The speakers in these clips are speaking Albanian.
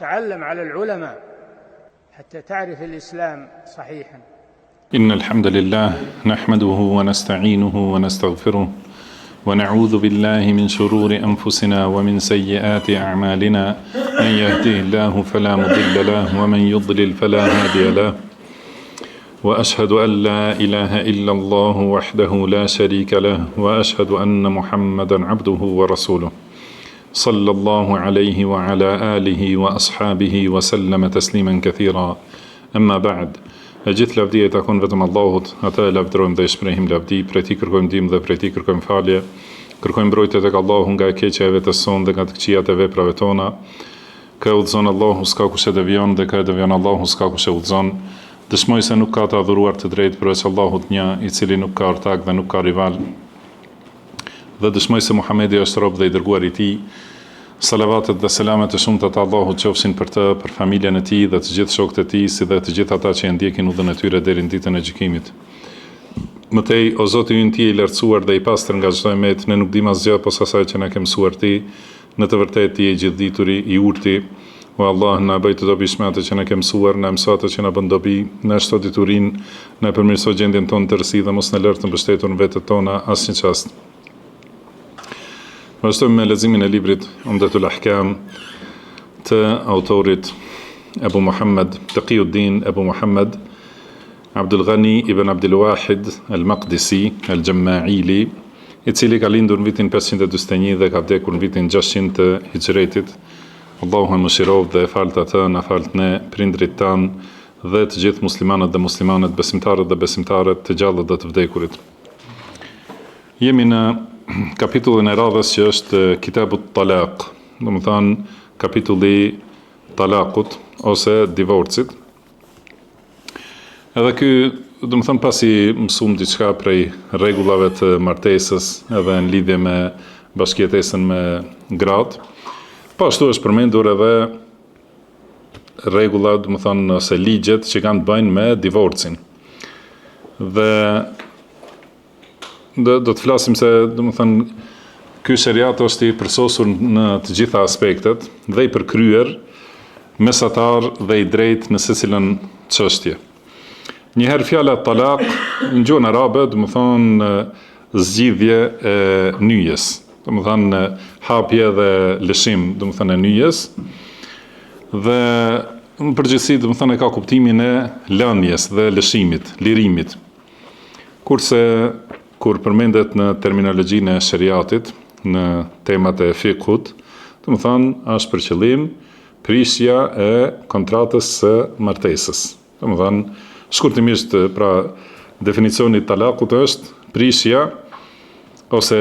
تعلم على العلماء حتى تعرف الإسلام صحيحا. إن الحمد لله نحمده ونستعينه ونستغفره ونعوذ بالله من شرور أنفسنا ومن سيئات أعمالنا من يهده الله فلا مضل له ومن يضلل فلا هادي له وأشهد أن لا إله إلا الله وحده لا شريك له وأشهد أن محمدا عبده ورسوله صلى الله عليه وعلى آله وأصحابه وسلم تسليما كثيرا أما بعد. E gjithë lavdia i takon vetëm Allahut, ata e lavdërojmë dhe i shprehim lavdi, prej tij kërkojmë ndihmë dhe prej tij kërkojmë falje, kërkojmë mbrojtje tek Allahu nga e keqja e vetes sonë dhe nga të këqijat e veprave tona. Kë udhëzon Allahu s'ka kush e devion dhe kë e devion Allahu s'ka kush e udhëzon. Dëshmoj se nuk ka të adhuruar të drejtë përveç Allahut një, i cili nuk ka ortak dhe nuk ka rival. Dhe dëshmoj se Muhamedi është rob dhe i dërguar i tij. Salavatet dhe selamet e shumta të Allahut qofshin për të, për familjen e tij dhe të gjithë shokët e tij, si dhe të gjithë ata që e ndjekin udhën e tyre deri në ditën e gjykimit. Mëtej, o Zoti ynë ti i lartësuar dhe i pastër nga çdo emet, ne nuk dim asgjë posa asaj që na ke mësuar ti, në të vërtetë ti je gjithdituri, i urti. O Allah, na bëj të dobishme atë që na ke mësuar, na mëso atë që na bën dobi, na shto diturinë, na përmirëso gjendjen tonë të rësi dhe mos na lër të mbështetur në vetët tona asnjë çast. Vazhdojmë me leximin e librit Umdatul Ahkam të autorit Abu Muhammad Taqiyuddin Abu Muhammad Abdul Ghani ibn Abdul Wahid al-Maqdisi al-Jamma'ili, i cili ka lindur në vitin 541 dhe ka vdekur në vitin 600 të Hijretit. Allahu mëshirov dhe falt atë, na falt ne, prindrit tan dhe të gjithë muslimanët dhe muslimanet, besimtarët dhe besimtarët, të gjallët dhe të vdekurit. Jemi në kapitullin e radhës që është Kitabut Talaq, do më thanë kapitulli talakut ose divorcit. Edhe ky, do më thanë, pasi mësum diçka prej rregullave të martesës edhe në lidhje me bashkëjetesën me gratë, po ashtu është përmendur edhe rregulla, do më thanë, ose ligjet që kanë të bëjnë me divorcin. Dhe do të flasim se, do më thënë, ky shariat është i përsosur në të gjitha aspektet dhe i përkryer mesatar dhe i drejt në secilën çështje. Njëherë fjala talak në gjuhën arabe, do më thënë, zgjidhje e nyjes, do më thënë, hapje dhe lëshim, do më thënë, e nyjes, dhe në përgjithësi, do më thënë, ka kuptimin e lënjes dhe lëshimit, lirimit. Kurse kur përmendet në terminologjinë e shariatit, në temat e fikut, do të thonë, është për qëllim prishja e kontratës së martesës. Do të thonë, shkurtimisht, pra definicioni i talakut është prishja ose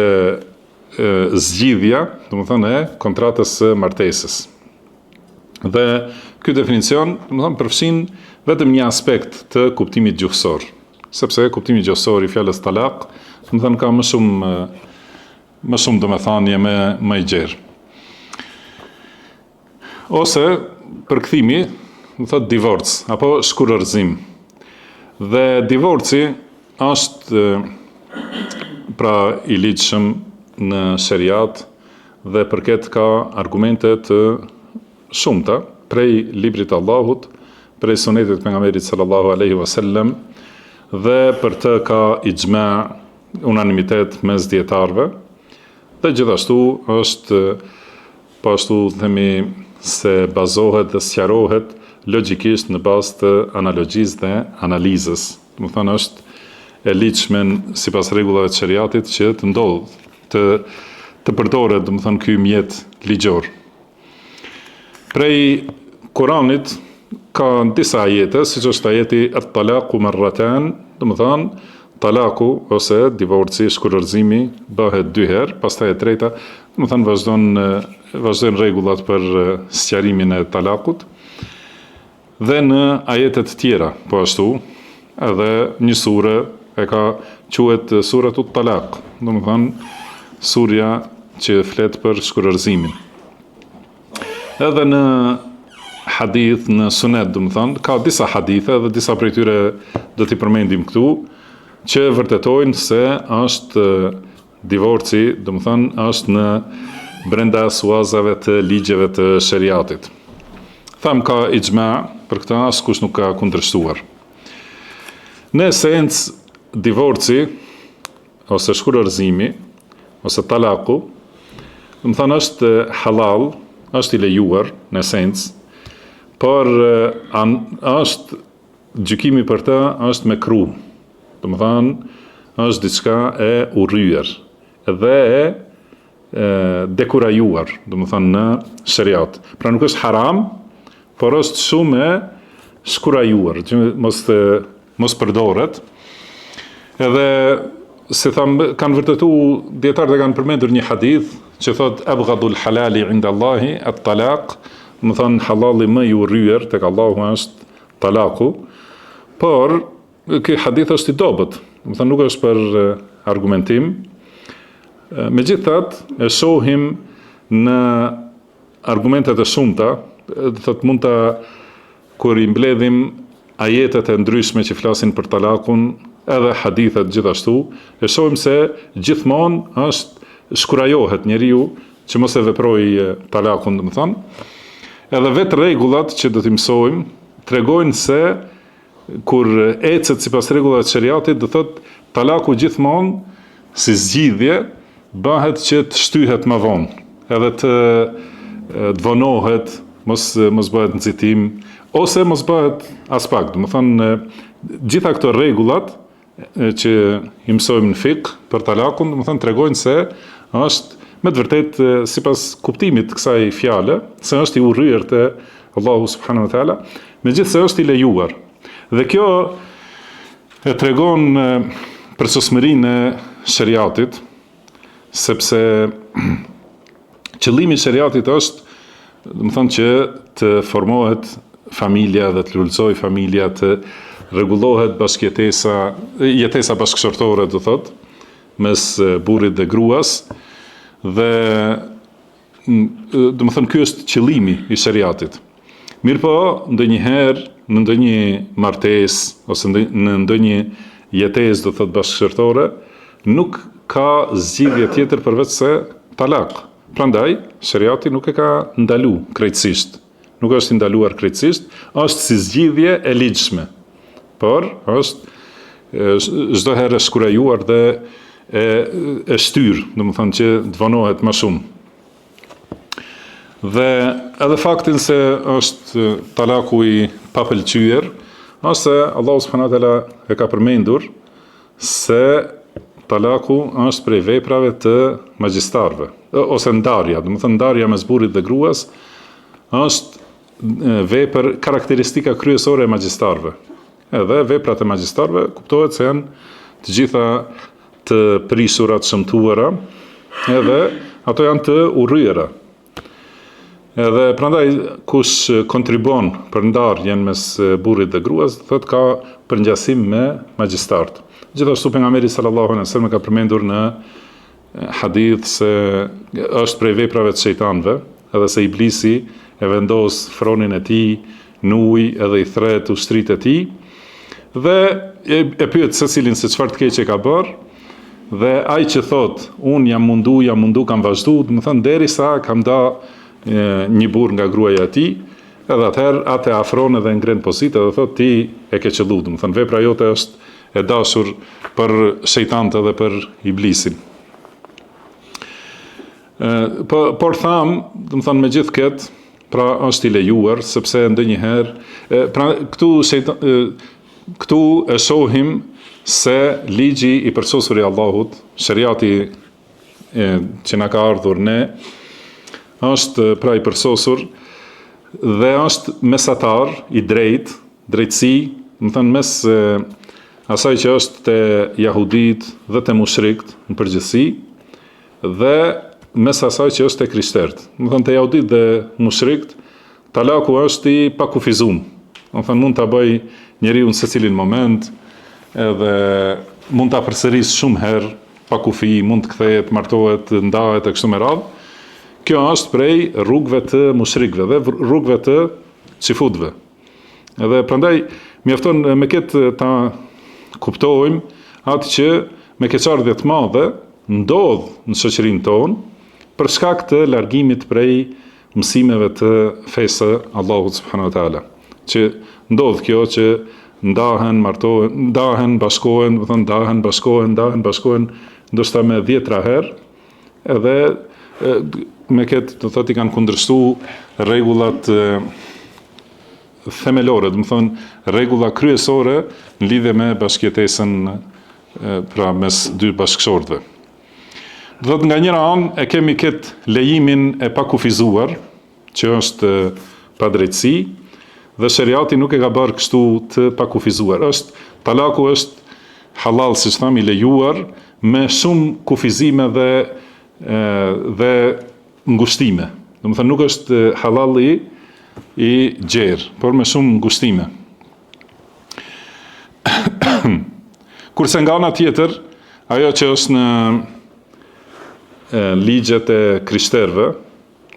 zgjidhja, do të thonë, e kontratës së martesës. Dhe ky definicion, do të thonë, përfshin vetëm një aspekt të kuptimit gjuhësor, sepse kuptimi gjuhësor i fjalës talak, do të thënë, ka më shumë domethënie më i gjerë. Ose përkthimi, do thotë divorc apo shkurërzim. Dhe divorci është pra i ligjshëm në shariat dhe përket ka argumente të shumta prej librit të Allahut, prej sunetit pejgamberit sallallahu alaihi wasallam, dhe për të ka ixhma, unanimitet mes dietarëve, dhe gjithashtu është, po ashtu themi se bazohet dhe sqarohet logjikisht në bazë të analogjisë dhe analizës. Do të thonë, është e ligjshme sipas rregullave të shariatit që të ndodh, të përdoret, do të thonë, ky mjet ligjor. Prej Kuranit ka disa ajete, siç është ajeti at-talaqu marratan, do të thonë, talaku ose divorci, shkurërzimi bëhet 2 herë, pastaj e treta, do të thonë, vazhdojnë rregullat për sqarimin e talakut. Dhe në ajetet tjera, po ashtu, edhe një sure e ka quhet Suratut Talaq, do të thonë, surja që flet për shkurërzimin. Edhe në hadith, në sunet, do të thonë, ka disa hadithe dhe disa prej tyre do t'i përmendim këtu, që vërtetojnë se është divorci, do të thonë, është në brenda suazave të ligjeve të shariatit. Tham ka ixma, për këta askush nuk ka kundërshtuar. Në esencë, divorci, ose shkurorëzimi, ose talaku, më thënë është halal, është i lejuar, në esencë, por është gjykimi për ta është me kru. Do më thënë, është diçka e urryer dhe e dekurajuar, do më thënë në shariat. Pra nuk është haram, por është shumë e shkurajuar, që mos përdoret. Edhe, se thamë, kanë vërtetu, dietarët e kanë përmendur një hadith, që thot, abghadul halali inda Allahi, at talaq, do më thënë halali më i urryer tek Allahu është talaku, por, ky hadith është i dobët, do më thënë nuk është për argumentim. Megjithatë, e shohim në argumentet e shumta, do thotë mund ta kur i mbledhim ajetet e ndryshme që flasin për talakun, edhe hadithet gjithashtu, e shohim se gjithmonë është shkurajohet njeriu që mos e veproj talakun, do të thonë. Edhe vetë rregullat që do t'i mësojmë tregojnë se kur ecet sipas rregullave të shariatit, do thotë talaku gjithmonë si zgjidhje bëhet që të shtyhet më vonë, edhe të vonohet, mos bëhet nxitim, ose mos bëhet as pak. Do të thonë, gjitha këto rregullat që i mësojmë në fik për talakun, do të thonë tregojnë se është me të vërtetë sipas kuptimit të kësaj fjale, se është i urryer te Allahu subhanahu wa taala, megjithse është i lejuar. Dhe kjo e tregon përsosmërinë e shariatit, sepse qëllimi i shariatit është, do të thonë që të formohet familja dhe të lullëzoj familja, të rregullohet jetesa bashkëshortore, do thotë, mes burrit dhe gruas, dhe do të thonë ky është qëllimi i shariatit. Mirëpo, ndonjëherë në ndonjë martesë ose në ndonjë jetesë, do thotë bashkëshortore, nuk ka zgjidhje tjetër përveç se talak. Prandaj, shariati nuk e ka ndalu krejtësisht. Nuk është ndaluar krejtësisht, është si zgjidhje e ligjshme. Por është çdo herë shkurajuar dhe e shtyr, domethënë që të vonohet më shumë. Dhe edhe faktin se është talaku i papëlqyer, ose Allahu subhanahu wa taala e ka përmendur se talaku është prej veprave të magjistarëve, ose ndarja, do të thënë ndarja mes burrit dhe gruas është vepër karakteristika kryesore e magjistarëve. Edhe veprat e magjistarëve kuptohet se janë të gjitha të prishura, të shëmtuara, edhe ato janë të urryera. Edhe prandaj kush kontribon për ndarjen mes burrit dhe gruas, thotë ka përngjasim me magjistarët. Gjithashtu pejgamberi sallallahu alejhi wasallam ka përmendur në hadith se është prej veprave të shejtanëve, edhe se iblisi e vendos fronin e tij në ujë edhe i thret ushtritë e tij, dhe e pyet secilin se çfarë të keqe ka bërë, dhe ai që thot un jam mundu, kam vazhdu, do të thënë derisa kam da një burr nga gruaja e tij, edhe atëherë atë afron edhe ngren pozitë dhe thot ti e ke qellu, do të thënë vepra jote është e dashur për shejtanët dhe për iblisin. Por tham, do të thënë me gjithë këtë, pra është i lejuar, sepse ndonjëherë, pra këtu e shohim se ligji i përsosur i Allahut, shariati që na ka ardhur ne, është pra i përsosur dhe është mesatar i drejtësi, do të thënë mes asaj që është te jahudit dhe te mushrikët në përgjithësi, dhe mes asaj që është te krishterët. Do të thënë te jahudit dhe mushrikët, talaku është i pakufizuar. Do të thënë mund ta bëj njeriu në secilin moment, edhe mund ta përsërisë shumë herë pa kufi, mund të kthehet, martohet, ndahet e kështu me radhë. Kjo është prej rrugëve të mushrikëve dhe rrugëve të xifutëve. Edhe prandaj mjafton me këtë ta kuptojmë atë që me keqardhje të madhe ndodh në shoqërinë tonë për shkak të largimit prej mësimeve të fesë Allahut subhanahu wa taala. Që ndodh kjo që ndahen, martohen, ndahen, bashkohen, do të thonë ndahen, bashkohen, ndoshta me 10 herë, edhe me këtë do thotë i kanë kundërshtuar rregullat themelore, do të thonë rregulla kryesore në lidhje me bashkëjetesën pra mes dy bashkëshortëve. Do thotë nga njëra anë e kemi këtë lejimin e pakufizuar, që është padrejtësi, dhe sheriati nuk e ka bërë kështu të pakufizuar. Talaku është halal, siç tham, i lejuar me shumë kufizime dhe ngushtime. Do të thonë nuk është halal i gjerë, por me shumë ngushtime. Kurse nga ana tjetër, ajo që është në ligjet e krishterëve,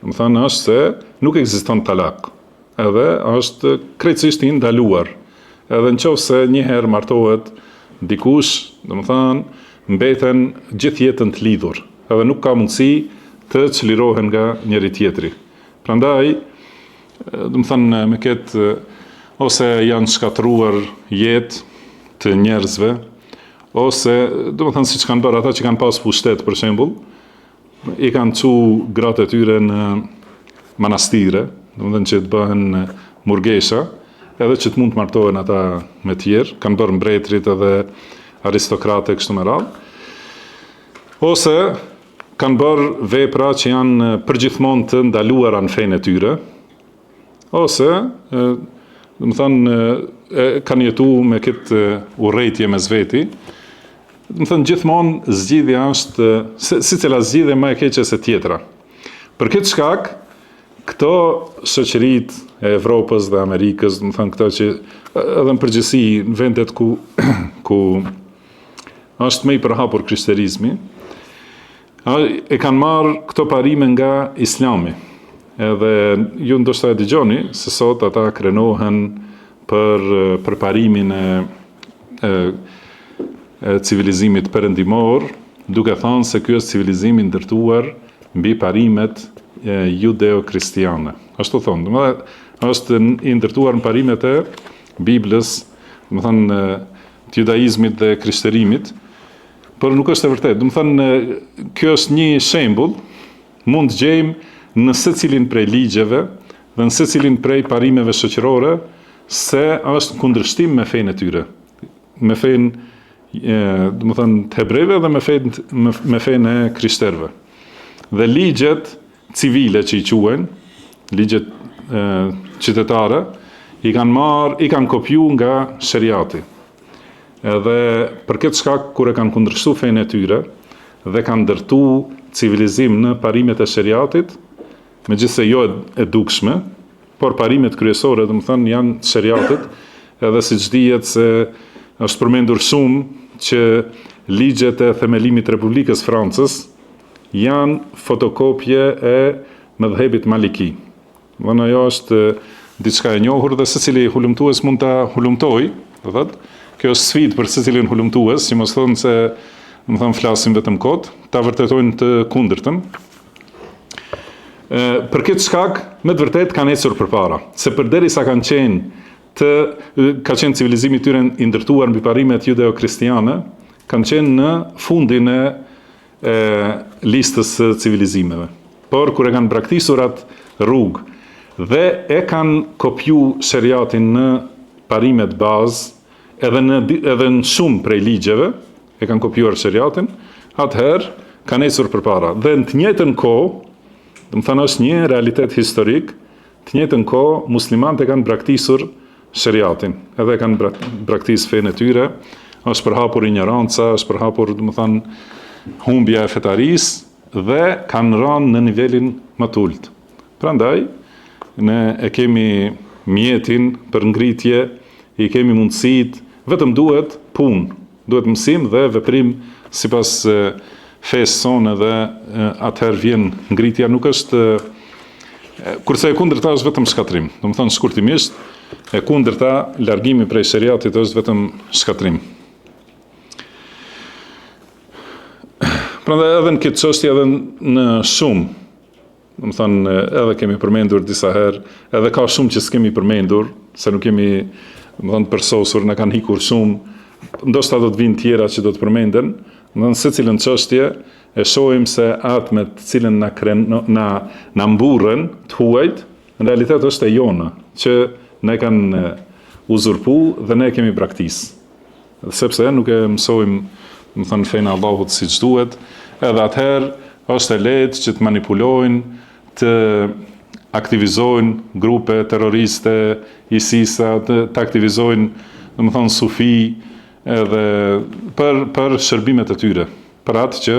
do të thonë është se nuk ekziston talak. Edhe është krejtësisht i ndaluar. Edhe nëse një herë martohet dikush, do të thonë mbeten gjithë jetën të lidhur, edhe nuk ka mundësi të çlirohen nga njëri tjetri. Prandaj, do të thonë me këtë ose janë shkatëruar jetë të njerëzve, ose do të thonë siç kanë bërë ata që kanë pas pushtet për shembull, i kanë çu gratë e tyre në manastire, do të thonë që të bëhen murgesha, edhe që të mund të martohen ata me tjerë, kanë bërë mbretërit edhe aristokrate kështu me radhë, ose kanë bërë vepra që janë përgjithmonë të ndaluara në fenë e tyre, ose do të thonë kanë jetuar me këtë urrëtie mes veti. Do të thonë gjithmonë zgjidhja është sicila zgjidhje më e keqe se tjetra. Për këtë shkak, këto shoqëritë e Evropës dhe Amerikës, do të thonë këto që edhe në përgjithësi në vendet ku është më i përhapur krishterizmi, e kanë marrë këto parime nga Islami. Edhe ju ndoshta e dëgjoni se sot ata krenohen për parimin e civilizimit perëndimor, duke thënë se ky është civilizimi ndërtuar mbi parimet judeo-kristiane. Ashtu thonë, domethënë është i ndërtuar në parimet e Biblës, domethënë të judaizmit dhe krishterimit, por nuk është e vërtetë. Domethënë kjo është një shembull, mund të gjejmë në secilin prej ligjeve dhe në secilin prej parimeve shoqërore se është kundërshtim me fenë e tyre, me fenë domethënë të hebrejve dhe me fenë e krishterëve. Dhe ligjet civile që i quhen, ligjet qytetare, i kanë kopjuar nga sheriati. Edhe për këtë shkak kur e kanë kundërshtuar fenë e tyre dhe kanë ndërtuar civilizim në parimet e sheriatit, megjithëse jo e dukshme, por parimet kryesore, domethënë janë të sheriatit, edhe siç dihet se është përmendur shumë që ligjet e themelimit të Republikës Francës janë fotokopje e mëdhëbit Maliki. Domethënë ajo është diçka e njohur dhe secili hulumtues mund ta hulumtojë, do thotë. Kjo është sfidë për secilin hulumtues, që mos thonë se, domethënë flasim vetëm kot, ta vërtetojnë të kundërtën. Për këtë shkak, me të vërtetë kanë ecur përpara, se përderisa ka qenë civilizimi i tyre i ndërtuar mbi parimet judeo-kristiane, kanë qenë në fundin e listës së civilizimeve. Por kur e kanë braktisur atë rrugë dhe e kanë kopjuar sheriatin në parimet bazë, edhe në shumë prej ligjeve, e kanë kopjuar sheriatin, atëherë kanë ecur përpara. Dhe në të njëjtën kohë, do të thënë është një realitet historik, të njëjtën kohë muslimanët e kanë braktisur sheriatin, edhe kanë braktisur fenë e tyre, është përhapur ignoranca, është përhapur, do të thënë, humbja e fetarisë dhe kanë rënë në nivelin më të ulët. Prandaj, ne e kemi mjetin për ngritje, i kemi mundësitë, vetëm duhet punë, duhet mësim dhe veprim sipas fesë sonë dhe atëherë vjen ngritja, nuk është kurse e kundërta është vetëm shkatrim. Domethënë shkurtimisht, e kundërta, largimi prej sheriatit është vetëm shkatrim. Prandaj edhe në këtë çështje edhe në shumë domethënë edhe kemi përmendur disa herë, edhe ka shumë që s'kemi përmendur, se nuk kemi domethënë përsosur, na kanë hikur shumë, ndoshta do të vinë tjera që do të përmenden, domethënë secilën çështje e shohim se atë me të cilën na mburren të huajt, në realitet është e jona, që ne kanë uzurpu dhe ne kemi braktis. Sepse nuk e mësojmë, më thënë, fejnë Allahut si që duhet, edhe atëherë është e lehtë që të manipulojnë, të aktivizojnë grupe terroriste, ISIS-a, të aktivizojnë, më thënë, sufi, edhe për shërbimet e tyre, për atë që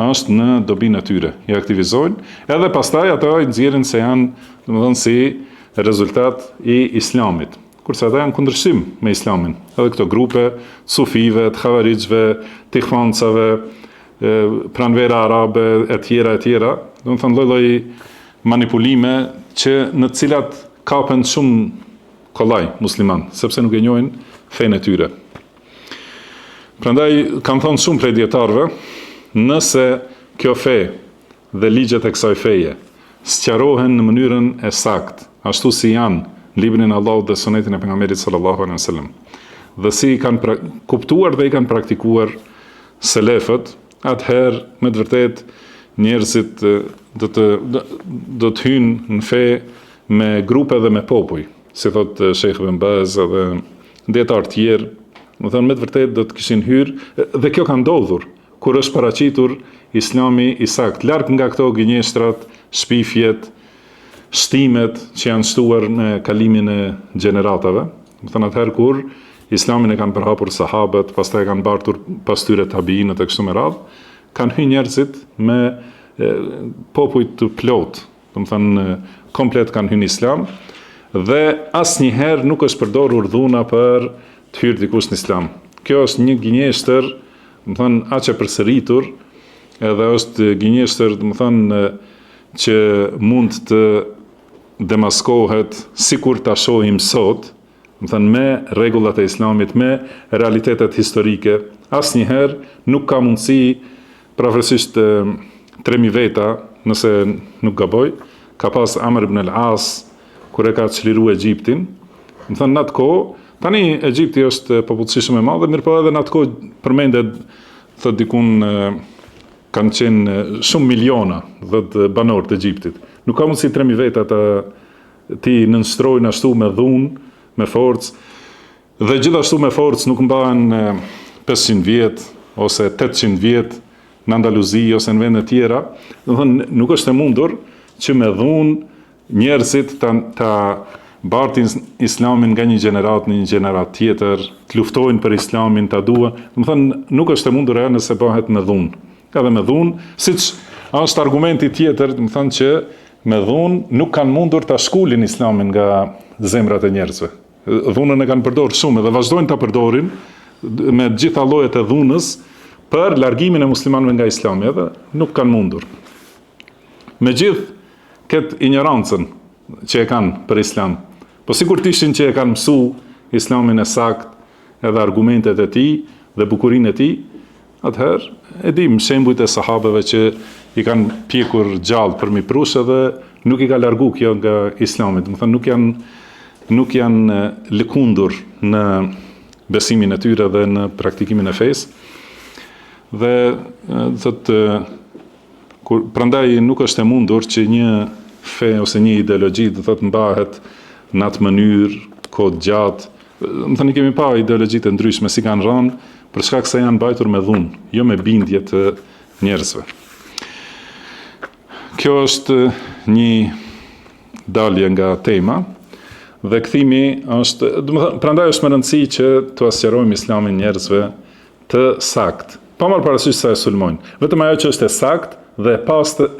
është në dobinë e tyre, i aktivizojnë, edhe pastaj ato i nxjerrin se janë, domethënë, si rezultat i islamit, kurse ata janë kundërshtim me islamin. Edhe këto grupe, sufive, të xhavarixhve, të ikhwancave, pranvera arabe, e tjera, domethënë lloj-lloj manipulime që në të cilat kapen shumë kollaj musliman, sepse nuk e njohin fenë e tyre. Prandaj kanë thonë shumë prej dietarëve, nëse kjo fe dhe ligjet e kësaj feje sqarohen në mënyrën e saktë, ashtu si janë në librin e Allahut dhe sunetin e pejgamberit sallallahu alaihi wasallam, dhe si kanë kuptuar dhe i kanë praktikuar selefët, atëherë me të vërtetë njerëzit do të hynë në fe me grupe dhe me popuj, si thot Sheikh Ibn Baz dhe dietar tjerë, do thënë me të vërtetë do të kishin hyrë, dhe kjo ka ndodhur kur është paraqitur islami i saktë, larg nga këto gënjeshtrat, shpifjet, shtimet që janë shtuar në kalimin e gjeneratave. Do thënë atëherë kur islamin e kanë përhapur sahabët, pastaj kanë bartur pas tyre tabiinët e kështu me radhë, kanë hyrë njerëzit me popull të plot, do thënë komplet kanë hyrë në islam, dhe asnjëherë nuk është përdorur dhuna për të hyrë dikush në islam. Kjo është një gënjeshtër, do thënë aq e përsëritur, edhe është gënjeshtër, do thënë që mund të demaskohet sikur ta shohim sot, do thënë me rregullat e islamit, me realitetet historike. Asnjëherë nuk ka mundësi, pavarësisht 3000 veta, nëse nuk gaboj, ka pas Amr ibn al-As kur e ka çliruar Egjiptin. Do thënë në atë kohë, tani Egjipti është popullsi shumë e madhe, mirë po edhe në atë kohë përmendet, thot dikun kanë qenë shumë miliona dhe banor të Egjiptit. Nuk ka mundësi 3000 veta ti nënshtrojnë ashtu me dhunë, me forcë, dhe gjithashtu me forcë nuk mbahen 500 vjet ose 800 vjet në Andaluzi ose në vende tjera. Do thënë nuk është e mundur që me dhunë njerëzit ta bartin islamin nga një gjenerat në një gjenerat tjetër, të luftojnë për islamin, ta duan. Do thënë nuk është e mundur nëse bëhet me dhunë. Edhe me dhunë, siç është argumenti tjetër, do thënë që me dhunë nuk kanë mundur ta shkulin islamin nga zemrat e njerëzve. Dhunën e kanë përdorur shumë dhe vazhdojnë ta përdorin me gjitha llojet e dhunës për largimin e muslimanëve nga islami, edhe nuk kanë mundur. Me gjithë këtë ignorancën që e kanë për islam, po sikur të ishin që e kanë mësu islamin e sakt, edhe argumentet e tij dhe bukurinë e tij, atëherë e dim shembujt e sahabeve që i kanë pjekur gjallë për mi prush edhe nuk i ka largu kjo nga islami. Do të thënë nuk janë lëkundur në besimin e tyre dhe në praktikimin e fesë. Dhe prandaj nuk është e mundur që një fe ose një ideologji do thotë mbahet në atë mënyrë, kohë gjatë. Do thënë kemi pa ideologjitë ndryshme si kanë rënë për shkak se janë mbajtur me dhunë, jo me bindje të njerëzve. Kjo është një dalje nga tema dhe kthimi është, prandaj është më rëndësi që të asqarojmë islamin njerëzve të saktë, pa marrë parasysh sa e sulmojnë. Vetëm ajo që është e saktë dhe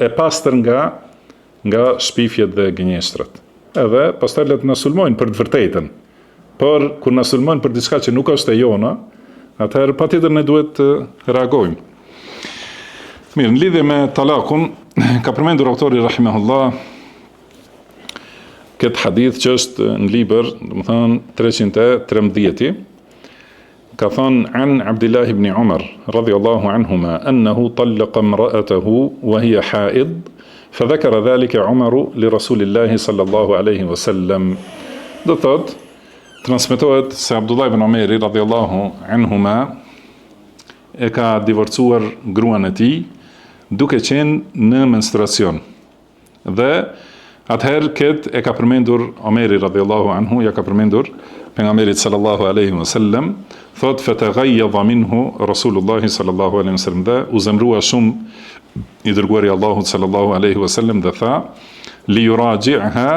e pastër nga shpifjet dhe gënjeshtrat. Edhe pastaj le të na sulmojnë për të vërtetën. Por kur na sulmojnë për diçka që nuk është e jona, atëherë patjetër ne duhet të reagojmë. Mirë, në lidhje me talakun, ka përmendur autori rahimahullah këtë hadith që është në libër, domethënë 313, ka thënë an Abdullah ibn Umar radhiyallahu anhuma annahu tallaqa imra'atahu wa hiya ha'id فذكر ذلك عمر لرسول الله صلى الله عليه وسلم. Do thot, transmetohet se Abdullah ibn Omeri radhiyallahu anhuma e ka divorcuar gruan e tij duke qenë në menstruacion. Dhe atëherë këtë e ka përmendur Omeri radhiyallahu anhu, ja ka përmendur pejgamberit sallallahu alaihi wasallam, thot fataghayyadha minhu Rasulullah sallallahu alaihi wasallam, dhe u zemrua shumë i dërguari Allahut sallallahu alaihi wasallam dhe tha li yuraji'ha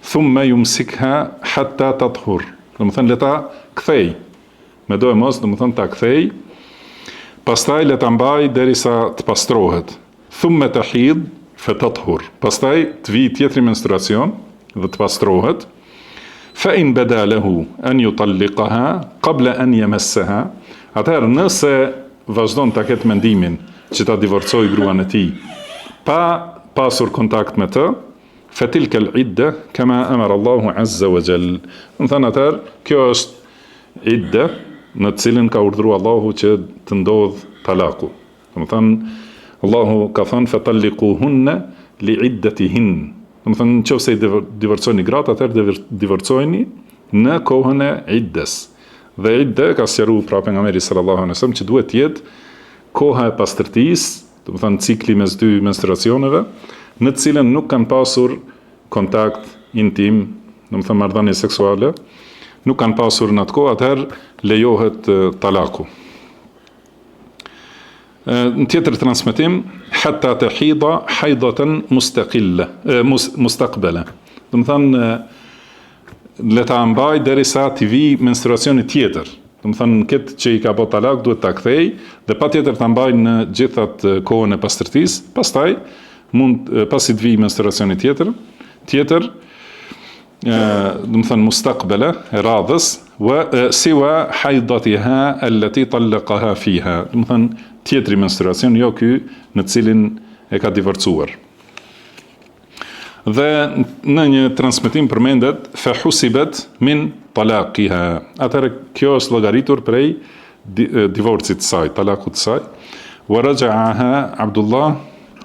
thumma yumsikha hatta tathur. Do të thënë le ta kthej. Me do e mos, do të thënë ta kthej, pastaj le ta mbaj derisa të pastrohet. Thumma tahid fa tathur. Pastaj të vi tjetri menstruacion dhe të pastrohet. Fa in bada lahu an yutalliqaha qabla an yamassaha. Atëherë nëse vazhdon ta ketë mendimin që ta divorcoj gruan e tij pa pasur kontakt me të, fatilka al-idda kama amara Allahu azza wa jall. Do të thënë atëherë kjo është idda në të cilën ka urdhëruar Allahu që të ndodh talaku. Do të thënë Allahu ka thënë fatalliquhunna li'iddatihin. Do të thënë nëse i divorcojni gratë, atëherë divorcojni në kohën e iddes. Dhe idda ka sqaruar pra pejgamberi sallallahu alaihi wasallam që duhet të jetë koha e pastërtisë, do të thënë cikli mes dy menstruacioneve, në të cilën nuk kanë pasur kontakt intim, do të thënë marrëdhënie seksuale, nuk kanë pasur në atë kohë, atëherë lejohet talaku. Në tjetër transmetim, hatta tahida haidatan mustaqbala. Do të thënë le ta mbaj derisa të vi menstruacioni tjetër. Do të thënë këtë që i ka bë talak duhet ta kthej dhe patjetër ta mbaj në gjithat kohën e pastërtisë, pastaj mund pasi të vi menstruacioni tjetër, do të thënë mustaqbala e radhës, wa siwa haidatiha allati talaqaha fiha. Do të thënë tjetri menstruacion, jo ky në cilin e ka divorcuar. Dhe në një transmetim përmendet fa husibat min talaqiha. Atëherë kjo është llogaritur prej divorcit të saj, talakut të saj. Wa raja'aha Abdullah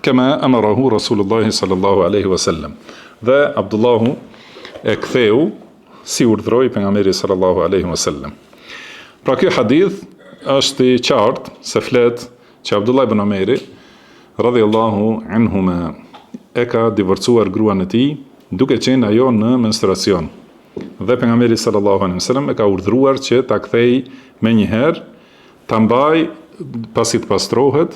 kama amarahu Rasulullah sallallahu alaihi wasallam. Dhe Abdullahu e ktheu si urdhroi pejgamberi sallallahu alaihi wasallam. Pra ky hadith është i qartë se flet që Abdullah ibn Omeri radhiyallahu anhuma e ka divorcuar gruan e tij duke qenë ajo në menstruacion. Dhe pejgamberi sallallahu alaihi wasallam e ka urdhëruar që ta kthej menjëherë, ta mbaj pasi të pastrohet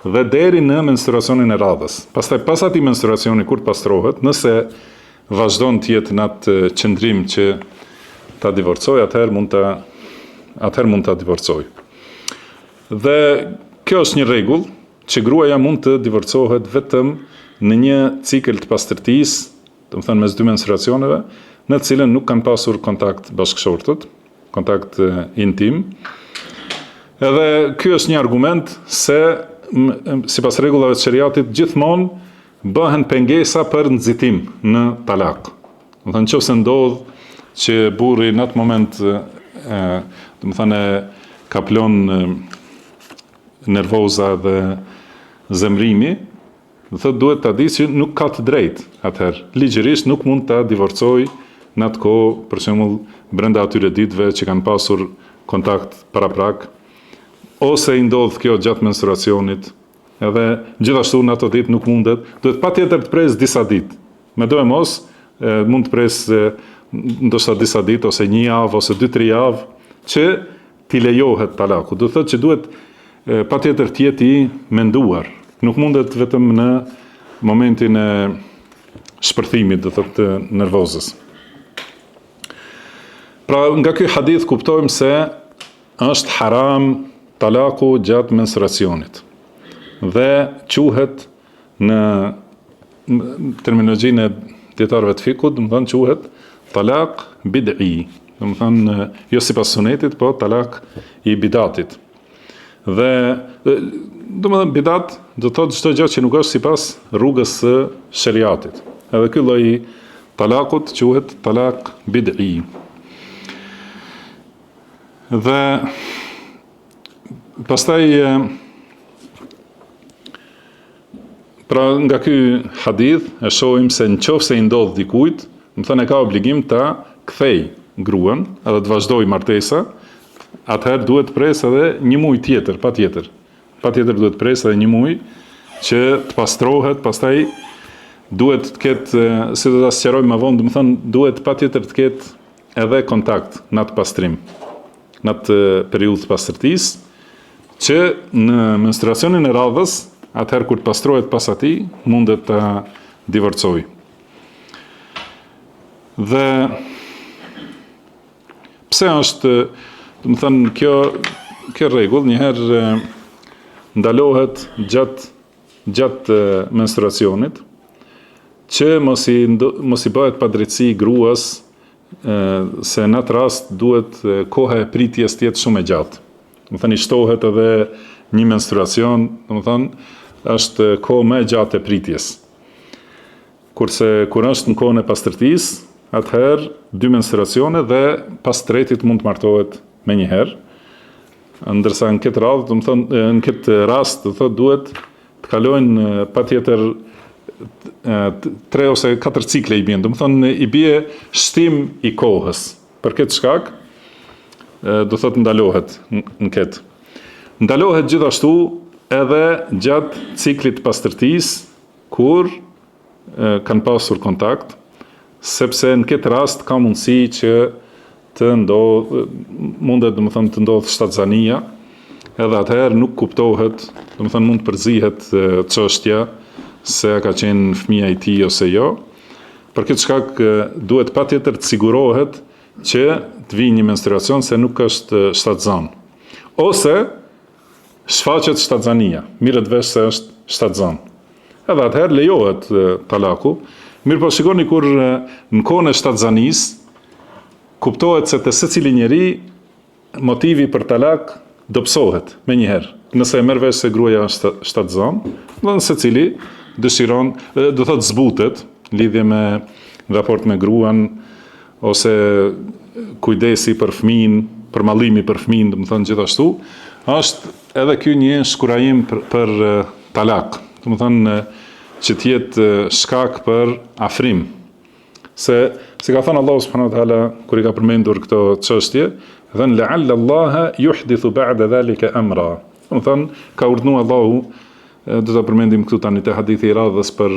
dhe deri në menstruacionin e radhës. Pastaj pas atij menstruacioni kur të pastrohet, nëse vazhdon të jetë në atë qëndrim që ta divorcoj, atëherë mund ta divorcoj. Dhe kjo është një rregull që gruaja mund të divorcohet vetëm në një cikël të pastërtisë, do të thënë mes dy menstruacioneve, në të cilën nuk kanë pasur kontakt bashkëshortët, kontakt intim. Edhe ky është një argument se sipas rregullave të shariatit gjithmonë bëhen pengesa për nxitim në talak. Do të thënë nëse ndodh që burri në atë moment do të thënë kaplon nervoza dhe zemrimi, do thotë duhet ta di që nuk ka të drejtë. Atëherë ligjërisht nuk mund ta divorcoj në atë kohë, për shembull brenda atyre ditëve që kanë pasur kontakt paraprak, ose i ndodh kjo gjatë menstruacionit, edhe gjithashtu në ato ditë nuk mundet, duhet patjetër të pres disa ditë. Me do e mos, mund të pres ndoshta disa ditë, ose një javë, ose 2-3 javë, që t'i lejohet talaku. Do thotë që duhet patjetër të jetë i menduar. Nuk mundet vetëm në momentin e shpërthimit, do thotë të nervozës. Pra nga ky hadith kuptojmë se është haram talaku gjatë menstruacionit. Dhe quhet në terminologjinë e dietarëve të fikut, do të thonë quhet talak bid'i. Do të thonë jo sipas sunetit, po talak i bidatit. Dhe do të thonë bidat do të thotë çdo gjë që nuk është sipas rrugës së shariatit. Edhe ky lloj talakut quhet talak bid'i. Dhe pastaj Pra nga ky hadith e shohim se nëse i ndodh dikujt, do të thonë ka obligim ta kthej gruan, edhe të vazhdoj martesa, atëherë duhet pres edhe një muaj tjetër, patjetër. Patjetër duhet pres edhe një muaj që të pastrohet, pastaj duhet të ketë, si do ta sqaroj më vonë, do të thonë duhet patjetër të ketë edhe kontakt në atë pastrim, në atë periudhë të pastërtisë, që në menstruacionin e radhës, atëherë kur të pastrohet pas atij, mundet të divorcojë. Dhe pse është, do të thënë, kjo rregull njëherë ndalohet gjatë menstruacionit, që mos i bëhet padrejtësi gruas, se në atë rast duhet koha e pritjes të jetë shumë e gjatë. Do të thënë, i shtohet edhe një menstruacion, do të thënë, është kohë më e gjatë e pritjes. Kurse kur është në kohën e pastërtisë, atëherë 2 menstruacione dhe pas tretit mund të martohet me një herë, ndërsa në këtë radhë, do të thonë, në këtë rast, do të thotë duhet të kalojnë patjetër 3 ose 4 cikle i bien, do të thonë i bie shtim i kohës. Për këtë shkak, do thotë ndalohet në këtë. Ndalohet gjithashtu edhe gjatë ciklit të pastërtisë, kur kanë pasur kontakt, sepse në këtë rast ka mundësi që mundet, do të thonë, të ndodh shtatzania, edhe atëherë nuk kuptohet, do të thonë mund të përzihet çështja se a ka qenë fëmia i tij ose jo. Për këtë shkak duhet patjetër të sigurohet që të vijë një menstruacion se nuk është shtatzan. Ose shfaqet shtatzania, mirët vesh se është shtatzan. Edhe atëherë lejohet talaku. Mirë po shikoni kur në kohën e shtatzanisë kuptohet se të secili njeri motivi për talak dobësohet me njëherë. Nëse e merr vesh se gruaja është shtatzan, do të secili dëshiron, do thotë zbutet lidhje me raport me gruan ose kujdesi për fëmin, për mallimi për fëmin, do të thonë gjithashtu, është edhe ky një shkurajim për talak. Do të thonë që të jetë shkak për afrim. Se ka thënë Allahu subhanahu wa taala kur i ka përmendur këto çështje, thënë la'alla Allaha yuhdithu ba'da dhalika amra. Do të thonë ka urdhëruar Allahu, do ta përmendim këtu tani te hadithi i radhës për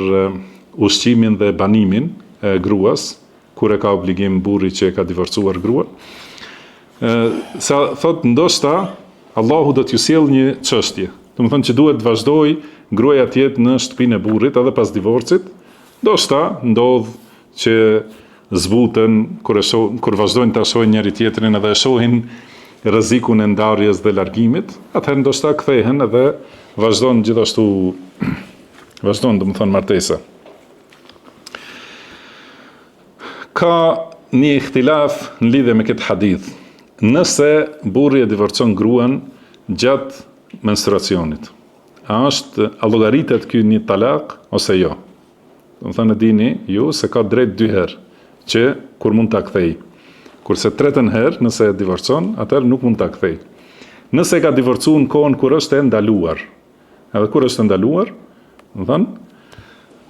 ushqimin dhe banimin e gruas, kur e ka obligim burri që e ka divorcuar gruan. Sa thotë ndoshta Allahu do t'ju sjell një çështje. Do të thonë që duhet të vazhdoj gruaja të jetë në shtëpinë e burrit edhe pas divorcit, ndoshta ndodh që zbuten kur vazhdojnë ta shohin njëri tjetrin edhe e shohin rrezikun e ndarjes dhe largimit, atëherë ndoshta kthehen edhe vazhdon gjithashtu, do të thonë martesa. Ka një ikhtilaf në lidhje me këtë hadith. Nëse burri e divorcon gruan gjatë menstruacionit, a llogaritet ky një talak ose jo? Do të thënë dini ju se ka drejt 2 herë që kur mund ta kthej. Kurse 3-ën herë nëse e divorcon, atëherë nuk mund ta kthej. Nëse ka divorcuar në kohën kur është e ndaluar. Edhe kur është e ndaluar, do të thënë,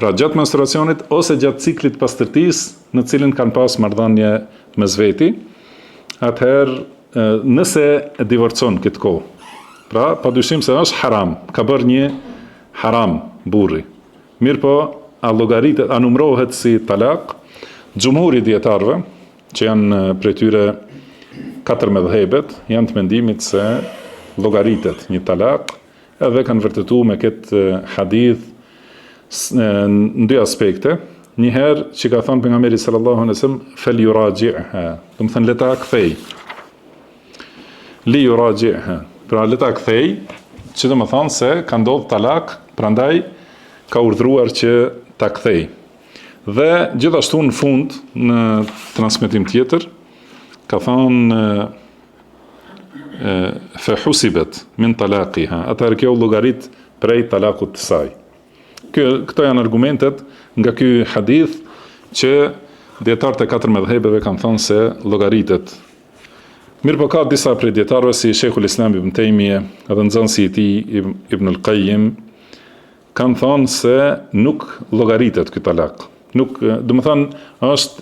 pra gjatë menstruacionit ose gjatë ciklit pastërtisë në cilin kanë pas marrëdhënie mes veti, atëherë nëse e divorcon këtë kohë, pra padyshim se është haram, ka bërë një haram burri. Mirë po, a llogaritet, a numërohet si talak? Xhumhuri dietarëve, që janë prej tyre 4 medhhebet, janë të mendimit se llogaritet një talak, edhe kanë vërtetuar me këtë hadith në 2 aspekte. Një herë që ka thënë pejgamberi sallallahu alaihi wasallam fel yuraji'ha, do të thënë le ta kthej. Li yuraji'ha, pra le ta kthej, që do të thonë se ka ndodhur talak, prandaj ka urdhëruar që ta kthej. Dhe gjithashtu në fund, në transmetim tjetër, ka thënë fa husibet min talaqiha, atëherë kjo llogarit prej talakut të saj. Këto janë argumentet nga ky hadith që dietarët e 4 medhhebeve kanë thënë se llogaritet. Mirë po ka disa prej dietarëve si Sheikhul Islam Ibn Taymije, edhe nxënësi i tij Ibn al-Qayyim, kanë thonë se nuk llogaritet ky talak. Nuk, do të thonë, është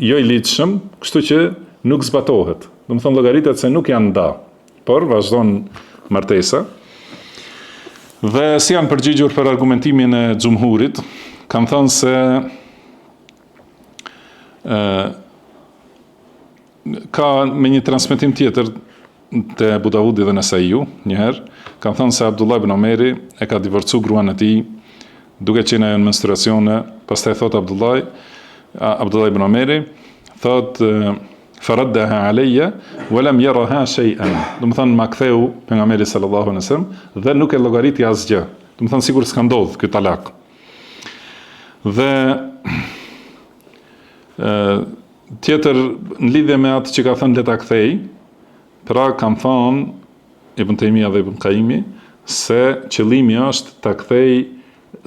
jo i lidhshëm, kështu që nuk zbatohet. Do të thonë llogaritet se nuk janë nda, por vazhdon martesa. Dhe si janë përgjigjur për argumentimin e xhumhurit, kanë thënë se ka me një transmetim tjetër te Abu Davudi dhe Nesaiu, njëherë, kanë thënë se Abdullah ibn Omeri e ka divorcu gruan e tij duke qenë ajo në menstruacione. Pastaj thot Abdullah ibn Omeri, thot faraddaha alayya wa lam yaraha shay'an. Do të thonë ma ktheu pejgamberi sallallahu alaihi wasallam dhe nuk e llogariti asgjë. Do të thonë sikur s'ka ndodhur ky talak. Dhe tjetër në lidhje me atë që ka thënë le ta kthej, pra kanë thonë Ibn Taymija dhe Ibn Qayyimi se qëllimi është ta kthej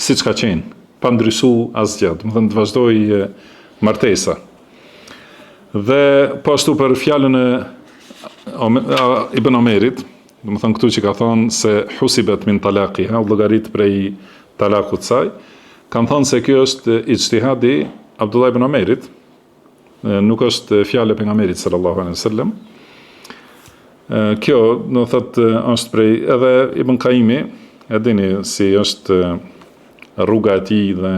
siç ka qenë, pa ndryshu asgjë, do të thonë të vazhdojë martesa. Dhe po ashtu për fjalën e Ibn Omerit, do të thonë këtu që ka thonë se husibet min talaqiha, llogarit prej talakut saj, kanë thonë se kjo është ijtihadi Abdullah ibn Omerit, nuk është fjalë e pejgamberit sallallahu alaihi wasallam. Kjo, do thotë, është prej edhe Ibn Qayyimi, e dini si është rruga e tij dhe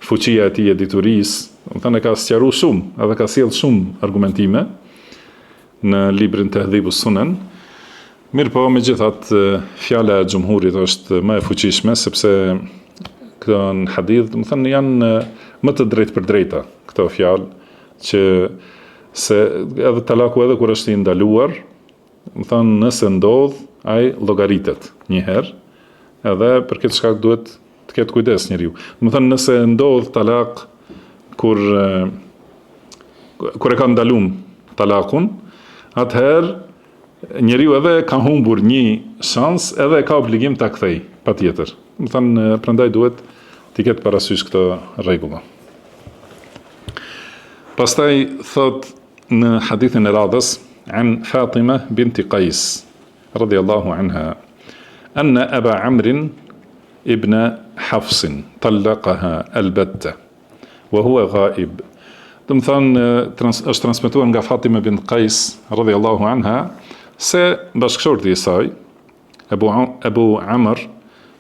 fuqia e tij e diturisë, do të thonë ka sqaruar shumë, edhe ka sjellë shumë argumentime në librin Tahdhibus Sunan. Mirpo megjithatë fjala e xhumhurit është më e fuqishme sepse këto në hadith, do të thonë janë më të drejtë për drejta këto fjalë që se edhe talaku edhe kur është i ndaluar, do të thonë nëse ndodh, ai llogaritet një herë, edhe për këtë shkak duhet të ketë kujdes njeriu. Do të thonë nëse ndodh talak kur e ka ndaluar talakun, atëherë njeriu edhe ka humbur një shans, edhe ka obligim ta kthej patjetër. Do të thonë prandaj duhet të ketë parasysh këto rregulla. Pastaj thot në hadithin e radhës an Fatima binti Qais radiyallahu anha anna Aba Amr ibn Hafs talaqaha albatta wa huwa ghaib. Do të thonë është transmetuar nga Fatima bint Qais radiyallahu anha se bashkëshorti i saj Abu Amr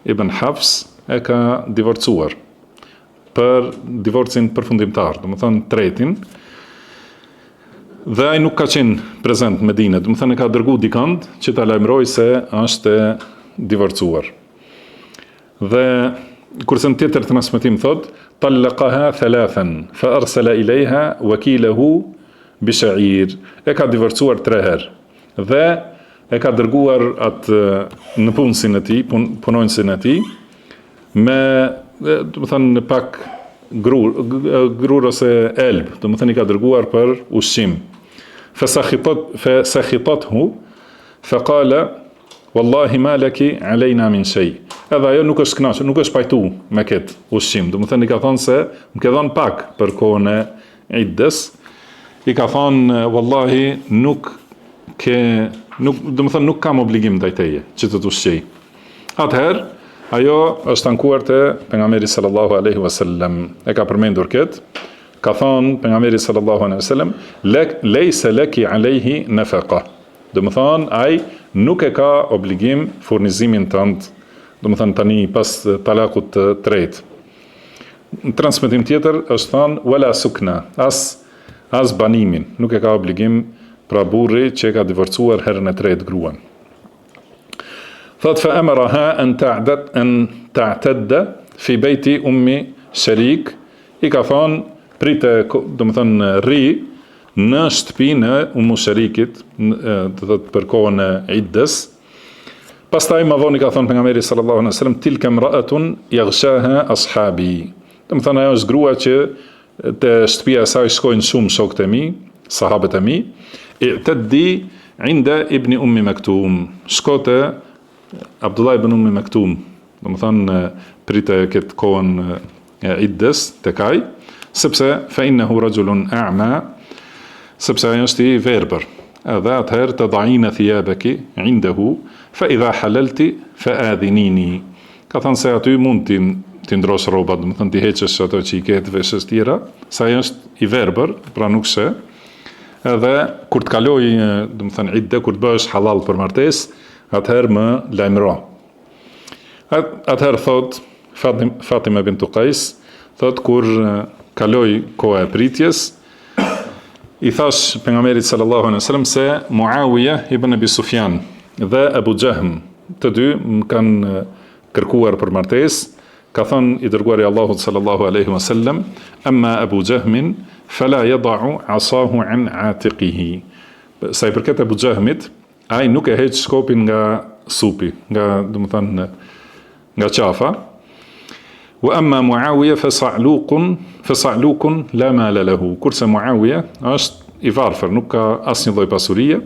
ibn Hafs e ka divorcuar për divorcin përfundimtar, do të thonë tretin, dhe ai nuk ka qenë prezent në Medinë, do të thonë e ka dërguar dikant që ta lajmërojë se është divorcuar. Dhe kurse në tjetër transmetim thot talaqaha thalathan fa arsala ilayha wakilahu bi sha'ir. E ka divorcuar 3 herë dhe e ka dërguar atë në punësin e tij, punonjësin e tij me, do të thonë pak grur ose elb, do të thonë i ka dërguar për ushqim. Fasakhitathu faqala wallahi ma laki alejna min shay. Edhe ajo nuk është kënaqur, nuk është pajtu me këtë ushqim. Do të thonë i ka thonë se më ke dhënë pak për kohën e iddes. I ka thonë wallahi do të thonë nuk kam obligim ndaj teje që të ushqej. Atëherë ajo është ankuar te pejgamberi sallallahu alaihi wasallam, e ka përmendur këtë, ka thonë pejgamberi sallallahu alaihi wasallam leysa laki alayhi nafaqa. Do të thonë ai nuk e ka obligim furnizimin tënd, do të thonë tani pas talakut të tretë. Në transmetim tjetër është thonë wala sukna, as banimin, nuk e ka obligim pra burri që e ka divorcuar herën e tretë gruan. Thot fa amaraha an ta'tadda fi bayti ummi Sharik, i ka thonë prite, do të thonë rri në shtëpinë e Ummu Sharikit, do thot për kohën e iddes. Pastaj më vonë i ka thonë pejgamberi sallallahu alaihi wasallam tilka imra'atun yaghshaha ashabi. Do të thonë ajo është grua që te shtëpia e saj shkojnë shumë shokët e mi, sahabët e mi, i'taddi inda ibn Ummi Maktum. Shkote Abdullah ibn Ummi Maktum, do të thonë prite këtë kohën e iddes tek ai, sepse fa innahu rajulun a'ma, sepse ai është i verbër. Edhe atëherë të dhajina thiyabaki indahu fa idha halalti fa adhinini. ka thënë se aty mund ti ndrosh rrobat, do të thënë ti heqësh ato që i ke të veshës tjera, sa ai është i verbër, pra nuk shë. Edhe kur të kaloj, do të thënë idde, kur të bëhesh halal për martesë, atëherë më lajmëro. Atëherë thot Fatima bintu Qais, thot kur kaloi koha e pritjes, i thash pejgamberit sallallahu alaihi wasallam se Muawiya ibn Abi Sufjan dhe Abu Jahm, të dy më kanë kërkuar për martesë. Ka thënë i dërguari Allahut sallallahu alaihi wasallam, amma Abu Jahmin fala yad'u asahu an atiqihi. Sa i përket Abu Jahmit, ai nuk e heq shkopin nga supi, nga, do të thënë, nga qafa. Wa amma Muawiya fasa'lukun la mala lahu. Kurse Muawiya është i varfër, nuk ka asnjë lloj pasurie.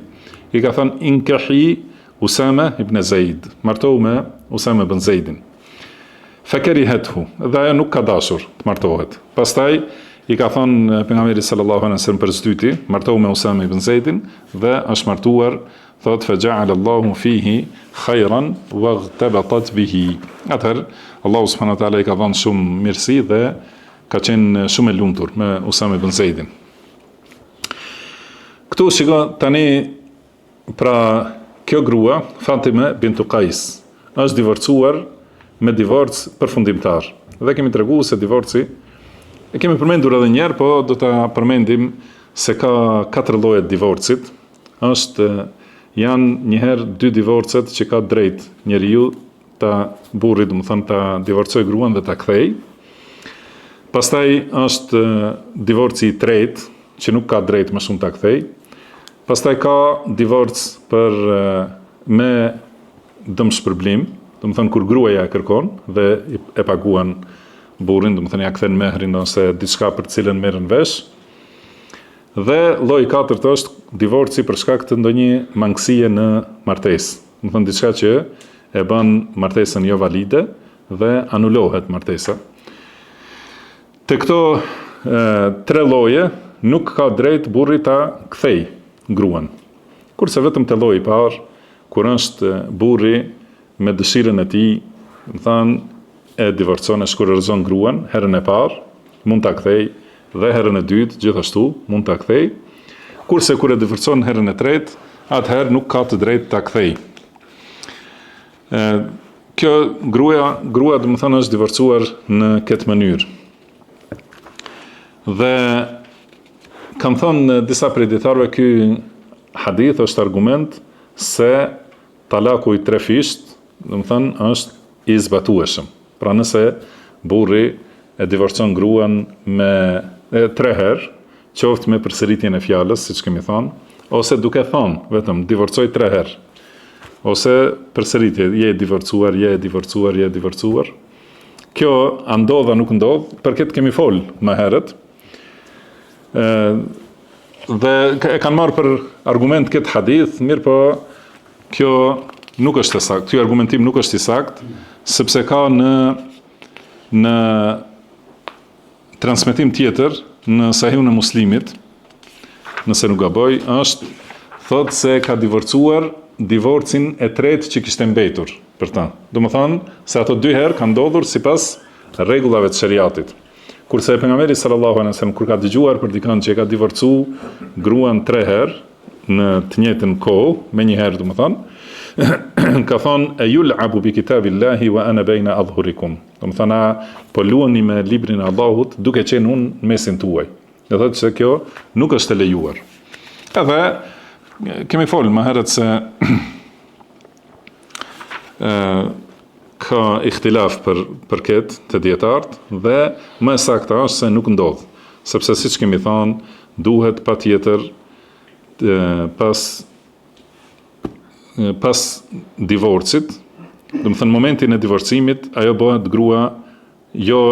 I ka thënë inkahi Usama ibn Zaid, martohu me Usama ibn Zaidin. Fakarihathu, dhe ajo nuk ka dashur të martohet. Pastaj i ka thënë pejgamberi sallallahu alaihi wasallam për zdyti, martohu me Usama ibn Zaidin dhe është martuar, thot faja'ala Allahu fihi khairan waghtabatat bihi. Atëherë Allahu subhanahu wa taala i ka dhënë shumë mirësi dhe ka qenë shumë e lumtur me Usama ibn Zaidin. Këtu shiko tani, pra kjo grua Fatima bintu Qais është divorcuar me divorc përfundimtar. Dhe kemi treguar se divorci e kemi përmendur edhe një herë, po do ta përmendim se ka 4 lloje divorcit. Janë njëherë 2 divorcet që ka drejt njeriu burri, do të thënë, ta divorcoj gruan dhe ta kthej. Pastaj është divorci i tretë që nuk ka drejt më shumë ta kthej. Pastaj ka divorc me dëmshpërblim, do të thënë kur gruaja e kërkon dhe e paguan burrin, do të thënë ja kthen mehrin ose diçka për të cilën merren vesh. Dhe lloji i katërt është divorci për shkak të ndonjë mangësie në martesë, do të thënë diçka që e bën martesën jo valide dhe anulohet martesa. Te këto 3 lloje nuk ka drejt burri ta kthej gruan. Kurse vetëm te lloji i parë, kur është burri me dëshirën e tij, do thënë e divorcon, e shkurorëzon gruan herën e parë, mund ta kthej, dhe herën e dytë gjithashtu mund ta kthej. Kurse kur e divorcon herën e tretë, atëherë nuk ka të drejtë ta kthej. Kjo grua do të thënë është divorcuar në këtë mënyrë. Dhe kam thënë disa prej dietarëve, ky hadith është argument se talaku i 3 fisht, do të thënë, është i zbatueshëm. Pra nëse burri e divorcon gruan me 3 herë, qoftë me përsëritjen e fjalës, siç kemi thënë, ose duke thënë vetëm divorcoj 3 herë, ose përsëritje, je e divorcuar. Kjo a ndodh a nuk ndodh, për këtë kemi fol më herët. Dhe e kanë marrë për argument këtë hadith, mirë po kjo nuk është e saktë, ky argumentim nuk është i saktë, sepse ka në transmetim tjetër në Sahihun e Muslimit, nëse nuk gaboj, është thotë se ka divorcuar divorcin e tretë që kishte mbetur për ta. Do të thonë se ato 2 herë kanë ndodhur sipas rregullave të shariatit. Kurse pejgamberi sallallahu alaihi wasallam kur ka dëgjuar për dikën që e ka divorcuar gruan 3 herë në të njëjtën kohë, me një herë, do të thonë, ka thonë e yul'abu bi kitabillahi wa ana baina adhhurikum. Do të thonë po luani me librin e Allahut duke qenë unë mesin tuaj. Do thotë se kjo nuk është e lejuar. Edhe kemi folur më herët se ka ikhtilaf për këtë të dietarët dhe më saktë është se nuk ndodh, sepse siç kemi thënë, duhet patjetër pas divorcit, do të thënë momentin e divorcimit, ajo bëhet grua jo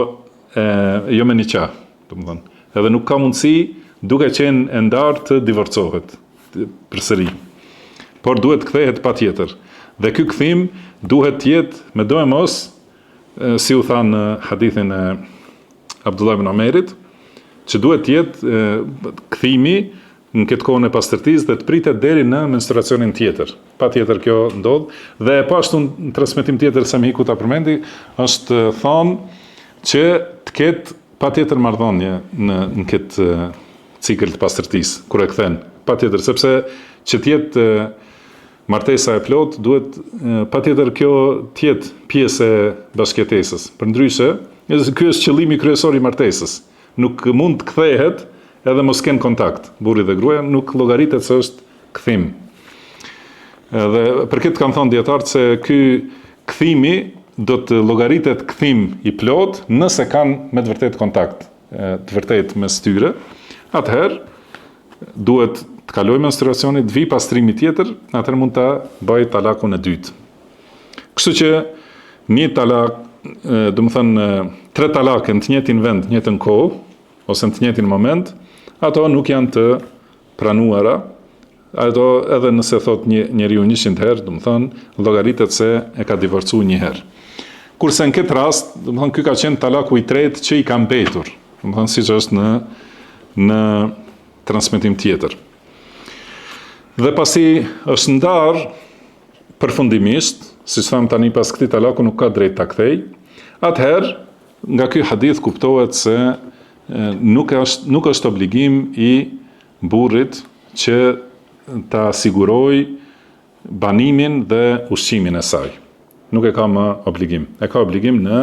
me nikah, do të thënë. Edhe nuk ka mundësi duke qenë e ndarë të divorcohet përsëri. Por duhet kthehet patjetër. Dhe ky kthim duhet të jetë me do e mos, si u tha në hadithin e Abdullah ibn Omerit, që duhet të jetë kthimi në këtë kohën e pastërtisë dhe të pritet deri në menstruacionin tjetër. Patjetër kjo ndodh dhe po ashtu në transmetim tjetër sa më hiku ta përmendi, është thonë që të ketë patjetër marrëdhënie në këtë cikël të pastërtisë kur e kthen. Patjetër, sepse që të jetë martesa e plot, duhet patjetër kjo të jetë pjesë e bashkëjetesës. Përndryshe, ky është qëllimi kryesor i martesës. Nuk mund të kthehet edhe mos ken kontakt. Burri dhe gruaja nuk llogaritet se është kthim. Dhe për këtë kanë thënë dietarët se ky kthimi do të llogaritet kthim i plot nëse kanë me të vërtet kontakt, të vërtet mes tyre. Atëherë duhet të kalojë menstruacioni, të vi pastrimi tjetër, atëherë mund ta bëj talakun e dytë. Kështu që një talak, do të thënë 3 talake në të njëjtin vend, në të njëjtën kohë ose në të njëjtin moment, ato nuk janë të pranuara. Ato edhe nëse thot njeriu 100 herë, do të thënë llogaritet se e ka divorcuar një herë. Kurse në këtë rast, do të thënë ky ka qenë talaku i tretë që i ka mbetur, do të thënë siç është në transmetim tjetër. Dhe pasi është ndar përfundimisht, siç tham tani pas këtij talaku nuk ka drejt ta kthej, atëherë nga ky hadith kuptohet se nuk është obligim i burrit që ta siguroj banimin dhe ushqimin e saj. Nuk e ka më obligim. E ka obligim në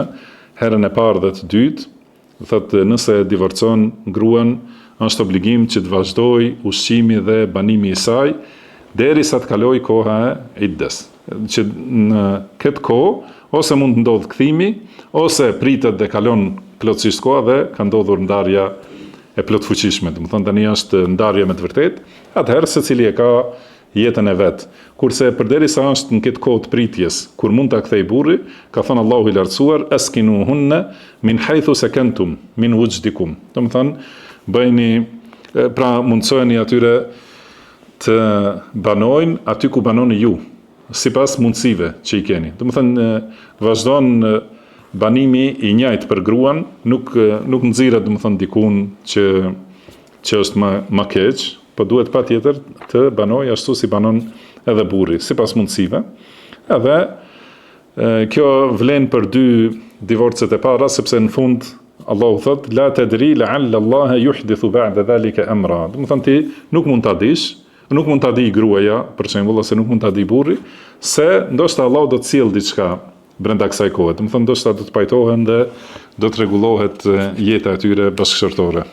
herën e parë dhe të dytë, thotë nëse divorcon gruan, është obligim që të vazhdoj ushqimi dhe banimi i saj derisa të kaloj koha e iddes. Që në këtë kohë ose mund të ndodh kthimi, ose pritet dhe kalon plotësisht koha dhe ka ndodhur ndarja e plotfuqishme. Do të thonë tani është ndarje me të vërtetë, atëherë secili e ka jetën e vet. Kurse përderisa është në këtë kohë të pritjes, kur mund ta kthej burri, ka thënë Allahu i lartësuar, askinuhunna min haythu sakantum min wujdikum. Do të thonë bëjni, pra mundsojeni atyre të banojnë aty ku banoni ju, sipas mundësive që i keni. Do të thënë vazhdon banimi i njëjtë për gruan, nuk nxirret, do të thënë dikun që është më keq, po duhet patjetër të banojë ashtu si banon edhe burri, sipas mundësive. Edhe kjo vlen për 2 divorcet e para, sepse në fund Allahu thot la tadri la'alla Allah yuhdithu ba'da dhalika amra. Do të thënë ti nuk mund ta dish, nuk mund ta di gruaja, për shembull, ose nuk mund ta di burri, se ndoshta Allahu do të sjellë diçka brenda kësaj kohe. Do të thënë ndoshta do të pajtohen dhe do të rregullohet jeta e tyre bashkëshortore.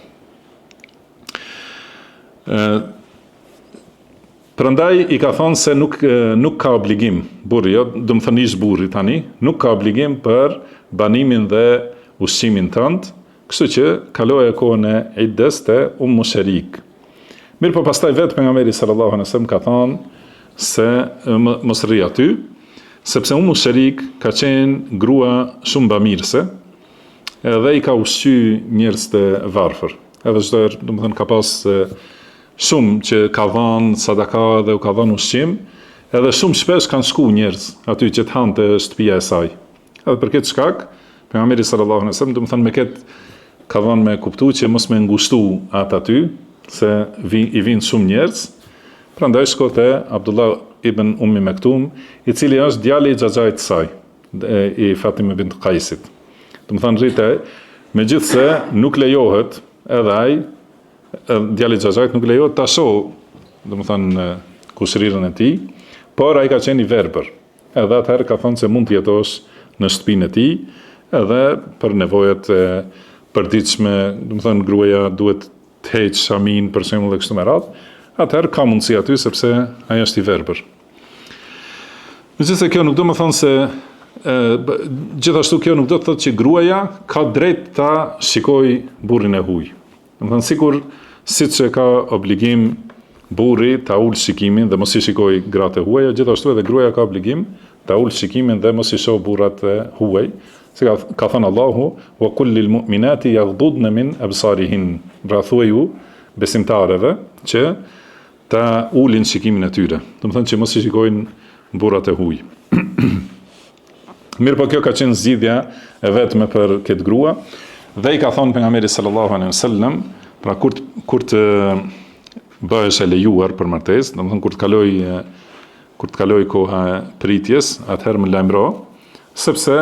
Prandaj i ka thonë se nuk ka obligim burri, jo, do të thënë ish burri tani, nuk ka obligim për banimin dhe ushqimin tënd, kështu që kaloje kohën e iddes te Ummu Sharik. Mirë po pastaj vetë pejgamberi sallallahu alaihi wasallam ka thonë se mos rri aty, sepse Ummu Sharik ka qenë grua shumë bamirëse, edhe i ka ushqy njerëz të varfër. Edhe çdo herë, do të thënë ka pas shumë që ka dhënë sadaka dhe u ka dhënë ushqim, edhe shumë shpesh kanë shku njerëz aty që të hante shtëpia e saj. Edhe për këtë shkak, pejgamberi sallallahu alaihi wasallam, do të thënë me këtë ka dhënë me kuptuar që mos me ngushtu atë aty, se i vinë shumë njerëz. Prandaj shkote Abdullah ibn Ummi Maktum, i cili është djali i xhaxhait të saj, i Fatime bint Qaisit. Do të thënë rrite, megjithse nuk lejohet edhe ai, djali i xhaxhait nuk lejohet ta shohë, do të thënë kushërirën e tij, por ai ka qenë i verbër. Edhe atëherë ka thënë se mund të jetosh në shtëpinë e tij, edhe për nevojat e përditshme, do të thënë gruaja duhet të heq shamin për shembull dhe kështu me radhë, atëherë ka mundësi aty sepse ai është i verbër. Megjithëse kjo nuk do të thonë se gjithashtu kjo nuk do të thotë që gruaja ka drejt ta shikojë burrin e huaj. Do të thonë siç e ka obligim burri ta ul shikimin dhe mos i shikojë gratë e huaja, gjithashtu edhe gruaja ka obligim ta ul shikimin dhe mos i shoh burrat e huaj. Se ka thënë Allahu, wa kullil mu'minati yaghdudna min absarihin. Pra thuaj ju besimtareve që ta ulin shikimin e tyre. Do të thonë që mos i shikojnë burrat e huaj. Mirë po kjo ka qenë zgjidhja e vetme për këtë grua, dhe i ka thonë pejgamberi sallallahu alaihi wasallam, pra kur të bëhesh e lejuar për martesë, domethënë kur të kaloj koha e pritjes, atëherë më lajmëro, sepse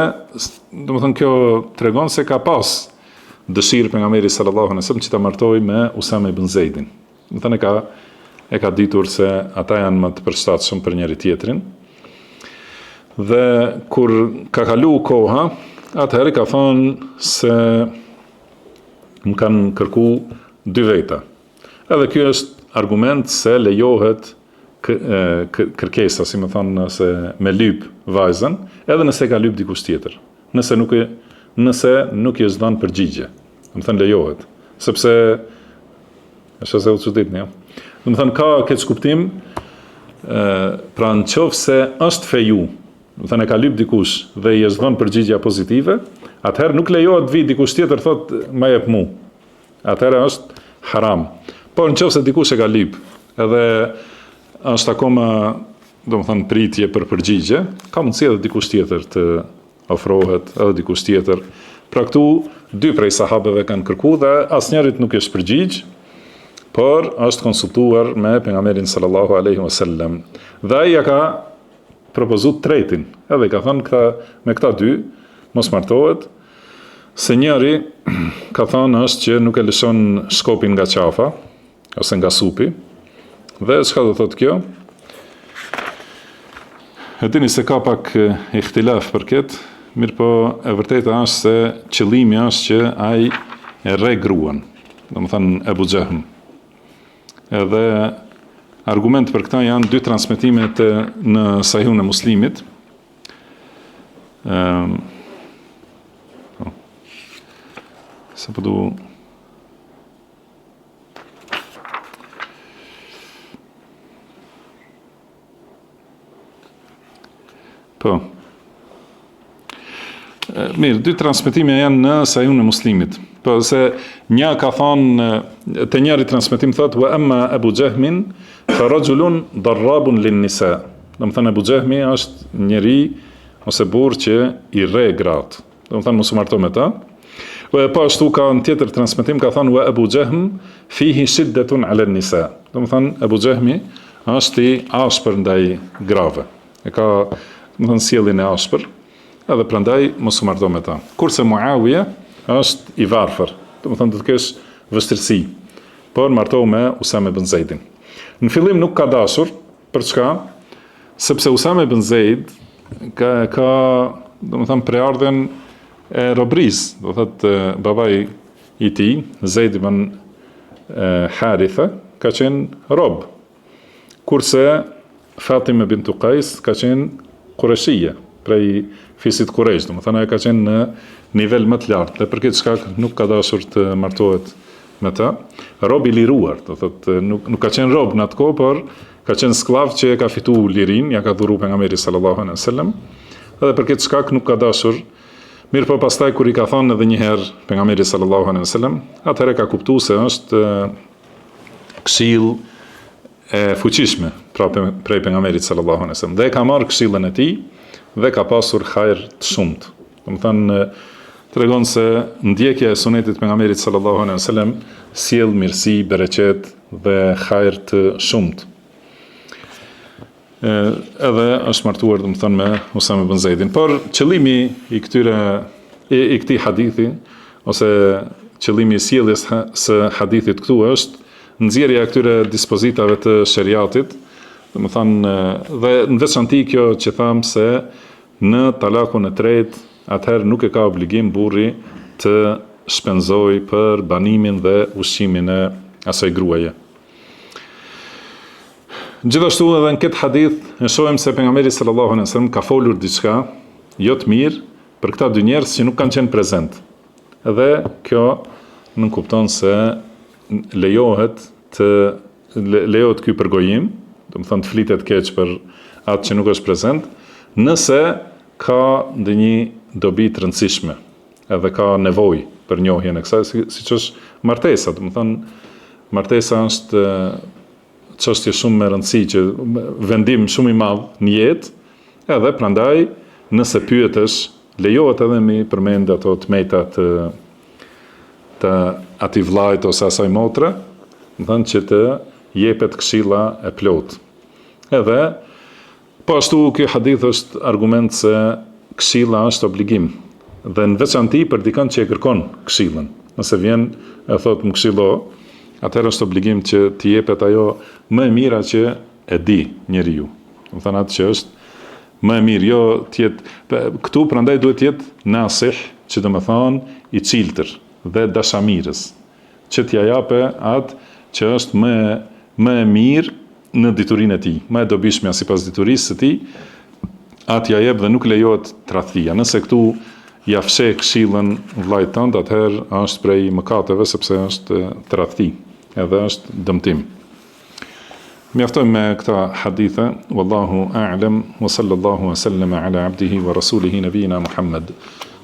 domethënë kjo tregon se ka pas dëshirë pejgamberi sallallahu alaihi wasallam që ta martoj me Usame ibn Zeidin. Domethënë e ka ditur se ata janë më të përshtatshëm për njëri tjetrin. Dhe kur ka kalu koha, atëherë ka thonë se më kanë kërku 2 veta. Edhe kjo është argument se lejohet kërkesa, si më thonë, se me lyp vajzën, edhe nëse ka lyp dikush tjetër. Nëse nuk i është dhënë përgjigje. Më thënë lejohet. Sepse është se u çuditni, ja. Më thënë ka këtë shkuptim, pra në qoftë se është feju, më thënë e ka lyp dikush dhe i është dhënë përgjigja pozitive, atëherë nuk lejohet vi dikush tjetër thot ma jep mu. Atëherë është haram. Por në qoftë se dikush e ka lyp, edhe është akoma, do më thënë, pritje për përgjigje, ka mundësi edhe dikush tjetër të ofrohet, edhe dikush tjetër. Pra këtu, 2 prej sahabeve kanë kërku dhe asnjërit nuk është përgjigj, por është konsultuar me pejgamberin sallallahu alaihi wasallam. Dhe ai ja ka propozuar tretin, edhe ka thënë me këta 2 mos martohet, se njëri ka thënë është që nuk e lëshon shkopin nga qafa, ose nga supi. Dhe çka do thotë kjo? E dini se ka pak ihtilaf për këtë, mirë po e vërteta është se qëllimi është që ai e rre gruan, do më thënë Ebu Xehm. Edhe argument për këta janë 2 transmetimet në Sahihun e Muslimit. Se po du... Po. Mirë, 2 transmetime janë në Sahihun e Muslimit. Po, se një ka thonë, të njëri transmetim thotë, wa amma Ebu Xehmin, fa rajulun darrabun lin nisa. Do të thënë Ebu Xehmi është njeri ose burr që i rre gratë. Do të thënë mos u marto me ta. Po ashtu ka në tjetër transmetim ka thonë wa Ebu Xehm fihi shiddatun ala nisa. Do të thënë Ebu Xehmi është i ashpër ndaj grave. E ka më thënë sjelljen e ashpër, edhe prandaj mos u marto me ta. Kurse Muawija është i varfër, do të thënë do të kesh vështirësi, por martohu me Usame ibn Zeidin. Në fillim nuk ka dashur, për çka? Sepse Usame ibn Zeid ka do të thënë preardhjen e robrisë, do thotë babai i tij, Zeid ibn Haritha, ka qenë rob. Kurse Fatima bintu Qais ka qenë Qureshije, prej fisit Qurejsh, do të thënë ajo ka qenë në nivel më të lartë, dhe për këtë shkak nuk ka dashur të martohet me ta. Rob i liruar, do thotë nuk ka qenë rob në atë kohë, por ka qenë sklav që e ka fituar lirin, ja ka dhuruar pejgamberi sallallahu alaihi wasallam. Edhe për këtë shkak nuk ka dashur. Mirë po pastaj kur i ka thënë edhe një herë pejgamberi sallallahu alaihi wasallam, atëherë ka kuptuar se është këshill e fuqishme prej pejgamberit sallallahu alaihi wasallam. Dhe ka marrë këshillën e tij dhe ka pasur hajër të shumtë. Do të thënë tregon se ndjekja e sunetit pejgamberit sallallahu alaihi wasallam sjell mirësi, bereqet dhe hajër të shumtë. Edhe është martuar, do të thënë, me Usame ibn Zeidin. Por qëllimi i këtij hadithi ose qëllimi i sjelljes së hadithit këtu është nxjerrja e këtyre dispozitave të shariatit, do të thënë, dhe në veçanti kjo që tham se në talakun e tretë, atëherë nuk e ka obligim burri të shpenzojë për banimin dhe ushqimin e asaj gruaje. Gjithashtu edhe në këtë hadith e shohim se pejgamberi sallallahu alaihi wasallam ka folur diçka jo të mirë për këta 2 njerëz që nuk kanë qenë prezent. Edhe kjo nuk kupton se lejohet ky përgojim, do të thënë të flitet keq për atë që nuk është prezent, nëse ka ndonjë dobi të rëndësishme, edhe ka nevojë për njohjen e kësaj, siç është martesa, do të thënë martesa është çështje shumë me rëndësi, që vendim shumë i madh në jetë, edhe prandaj nëse pyetesh, lejohet edhe mi përmend ato të meta të atij vllajt ose asaj motre, do thënë që të jepet këshilla e plot. Edhe po ashtu ky hadith është argument se këshilla është obligim dhe në veçanti për dikën që e kërkon këshillën. Nëse vjen e thot më këshillo, atëherë është obligim që t'i jepet ajo më e mira që e di njeriu. Do thënë atë që është më e mirë, jo tjetë, këtu prandaj duhet jetë nasih, që do më thonë i ciltër dhe dashamirës, që t'ja jape atë që është më e mirë në diturinë e tij, më e dobishmja sipas diturisë së tij, atë ja jep dhe nuk lejohet tradhtia. Nëse këtu ja fshe këshillën vllait tënd, atëherë është prej mëkateve sepse është tradhti, edhe është dëmtim. Mjaftojmë me këta hadithe, wallahu a'lam, wa sallallahu wa sallama ala abdihi wa rasulihi nabiyina Muhammad.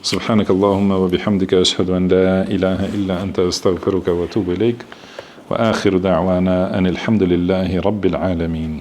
Subhanak Allahumma wa bihamdika ashhadu an la ilaha illa anta astaghfiruka wa atubu ilayk. Wa akhiru da'wana anil hamdulillahi rabbil alamin.